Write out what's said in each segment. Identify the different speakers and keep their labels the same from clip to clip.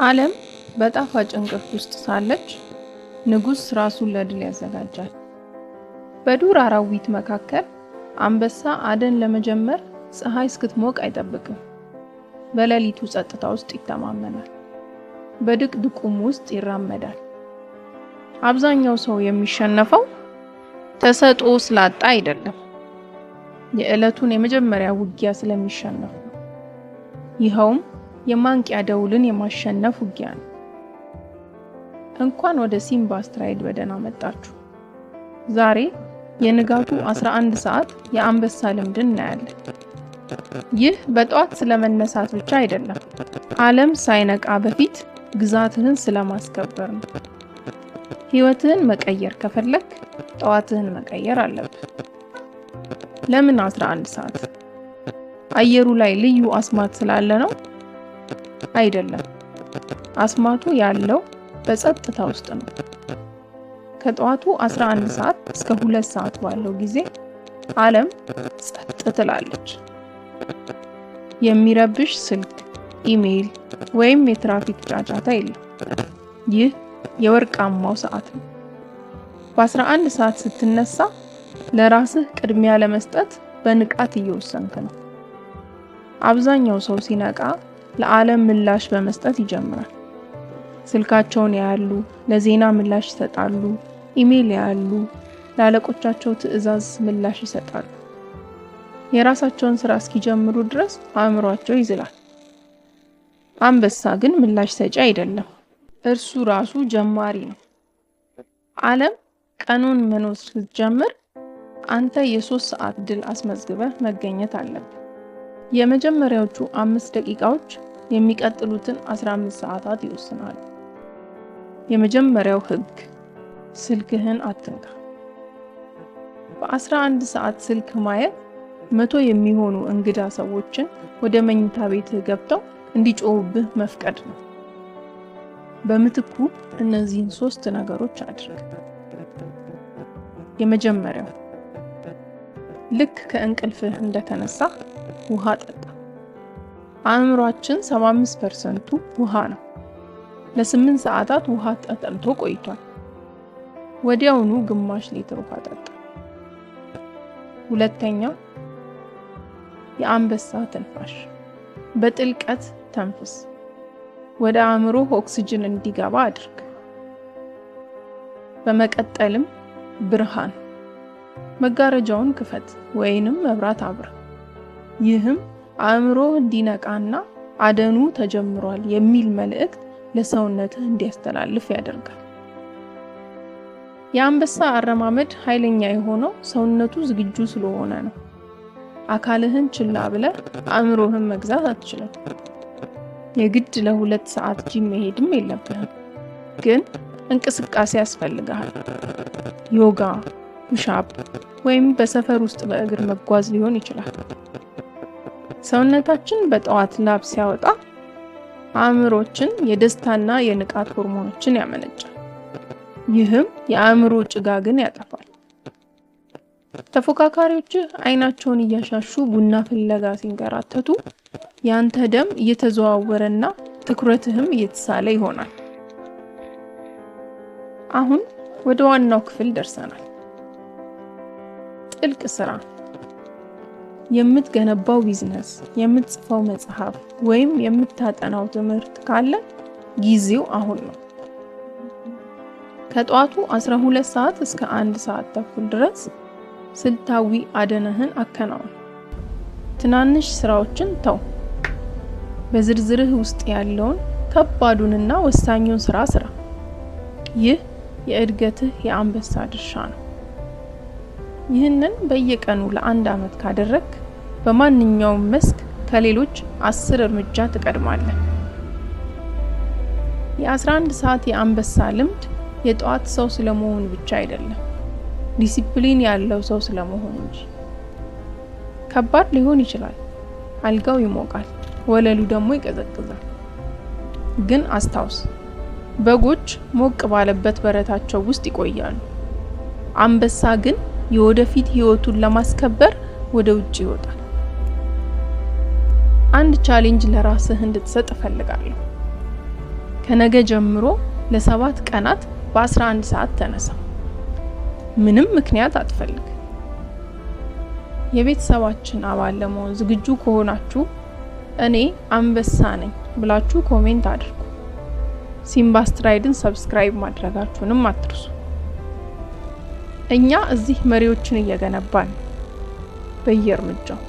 Speaker 1: ዓለም በጣፋጭ እንቅልፍ ውስጥ ሳለች ንጉስ ራሱን ለድል ያዘጋጃል። በዱር አራዊት መካከል አንበሳ አደን ለመጀመር ፀሐይ እስክትሞቅ አይጠብቅም። በሌሊቱ ጸጥታ ውስጥ ይተማመናል። በድቅድቁም ውስጥ ይራመዳል። አብዛኛው ሰው የሚሸነፈው ተሰጥኦ ስላጣ አይደለም፣ የዕለቱን የመጀመሪያ ውጊያ ስለሚሸነፍ ነው። ይኸውም የማንቂያ ደውልን የማሸነፍ ውጊያ ነው። እንኳን ወደ ሲምባ ስትራይድ በደህና መጣችሁ። ዛሬ የንጋቱ 11 ሰዓት የአንበሳ ልምድን እናያለን። ይህ በጠዋት ስለመነሳት ብቻ አይደለም፣ ዓለም ሳይነቃ በፊት ግዛትህን ስለማስከበር ነው። ህይወትህን መቀየር ከፈለክ ጠዋትህን መቀየር አለብህ። ለምን 11 ሰዓት? አየሩ ላይ ልዩ አስማት ስላለ ነው? አይደለም። አስማቱ ያለው በጸጥታ ውስጥ ነው። ከጠዋቱ 11 ሰዓት እስከ 2 ሰዓት ባለው ጊዜ ዓለም ጸጥ ትላለች። የሚረብሽ ስልክ፣ ኢሜይል ወይም የትራፊክ ጫጫታ የለም። ይህ የወርቃማው ሰዓት ነው። በ11 ሰዓት ስትነሳ ለራስህ ቅድሚያ ለመስጠት በንቃት እየወሰንክ ነው። አብዛኛው ሰው ሲነቃ ለዓለም ምላሽ በመስጠት ይጀምራል። ስልካቸውን ያያሉ፣ ለዜና ምላሽ ይሰጣሉ፣ ኢሜይል ያያሉ፣ ለአለቆቻቸው ትዕዛዝ ምላሽ ይሰጣሉ። የራሳቸውን ስራ እስኪጀምሩ ድረስ አእምሯቸው ይዝላል። አንበሳ ግን ምላሽ ሰጪ አይደለም፣ እርሱ ራሱ ጀማሪ ነው። ዓለም ቀኑን መኖር ስትጀምር አንተ የ3 ሰዓት ድል አስመዝግበህ መገኘት አለብህ። የመጀመሪያዎቹ 5 ደቂቃዎች የሚቀጥሉትን 15 ሰዓታት ይወስናሉ። የመጀመሪያው ህግ፣ ስልክህን አትንካ። በ11 ሰዓት ስልክ ማየት 100 የሚሆኑ እንግዳ ሰዎችን ወደ መኝታ ቤትህ ገብተው እንዲጮሁብህ መፍቀድ ነው። በምትኩ እነዚህን 3 ነገሮች አድርግ። የመጀመሪያው፣ ልክ ከእንቅልፍህ እንደተነሳ ውሃ ጠጣ። አእምሯችን 75% ውሃ ነው። ለ8 ሰዓታት ውሃ ተጠምቶ ቆይቷል። ወዲያውኑ ግማሽ ሊትር ውሃ ጠጣ። ሁለተኛው፣ የአንበሳ ትንፋሽ። በጥልቀት ተንፍስ። ወደ አእምሮ ኦክሲጅን እንዲገባ አድርግ። በመቀጠልም ብርሃን። መጋረጃውን ክፈት ወይንም መብራት አብራ። ይህም አእምሮ እንዲነቃና አደኑ ተጀምሯል የሚል መልእክት ለሰውነትህ እንዲያስተላልፍ ያደርጋል። የአንበሳ አረማመድ ኃይለኛ የሆነው ሰውነቱ ዝግጁ ስለሆነ ነው። አካልህን ችላ ብለህ አእምሮህን መግዛት አትችልም። የግድ ለ2 ሰዓት ጂም መሄድም የለብህም፣ ግን እንቅስቃሴ ያስፈልግሃል። ዮጋ፣ ፑሽአፕ ወይም በሰፈር ውስጥ በእግር መጓዝ ሊሆን ይችላል። ሰውነታችን በጠዋት ላብ ሲያወጣ አእምሮችን የደስታና የንቃት ሆርሞኖችን ያመነጫል። ይህም የአእምሮ ጭጋግን ያጠፋል። ተፎካካሪዎችህ አይናቸውን እያሻሹ ቡና ፍለጋ ሲንከራተቱ ያንተ ደም እየተዘዋወረና ትኩረትህም እየተሳለ ይሆናል። አሁን ወደ ዋናው ክፍል ደርሰናል። ጥልቅ ስራ። የምትገነባው ቢዝነስ፣ የምትጽፈው መጽሐፍ ወይም የምታጠናው ትምህርት ካለ ጊዜው አሁን ነው። ከጠዋቱ 12 ሰዓት እስከ 1 ሰዓት ተኩል ድረስ ስልታዊ አደነህን አከናውን። ትናንሽ ስራዎችን ተው። በዝርዝርህ ውስጥ ያለውን ከባዱንና ወሳኙን ስራ ስራ። ይህ የእድገትህ የአንበሳ ድርሻ ነው። ይህንን በየቀኑ ለ1 ዓመት ካደረክ በማንኛውም መስክ ከሌሎች 10 እርምጃ ትቀድማለህ። የ11 ሰዓት የአንበሳ ልምድ የጠዋት ሰው ስለመሆን ብቻ አይደለም፣ ዲሲፕሊን ያለው ሰው ስለመሆን እንጂ። ከባድ ሊሆን ይችላል፣ አልጋው ይሞቃል፣ ወለሉ ደግሞ ይቀዘቅዛል። ግን አስታውስ፣ በጎች ሞቅ ባለበት በረታቸው ውስጥ ይቆያሉ። አንበሳ ግን የወደፊት ህይወቱን ለማስከበር ወደ ውጭ ይወጣል። አንድ ቻሌንጅ ለራስህ እንድትሰጥ እፈልጋለሁ። ከነገ ጀምሮ ለ7 ቀናት በ11 ሰዓት ተነሳ። ምንም ምክንያት አትፈልግ። የቤተሰባችን አባል ለመሆን ዝግጁ ከሆናችሁ እኔ አንበሳ ነኝ ብላችሁ ኮሜንት አድርጉ። ሲምባ ስትራይድን ሰብስክራይብ ማድረጋችሁንም አትርሱ። እኛ እዚህ መሪዎችን እየገነባን በየእርምጃው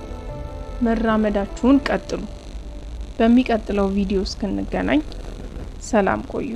Speaker 1: መራመዳችሁን ቀጥሉ። በሚቀጥለው ቪዲዮ እስክንገናኝ ሰላም ቆዩ።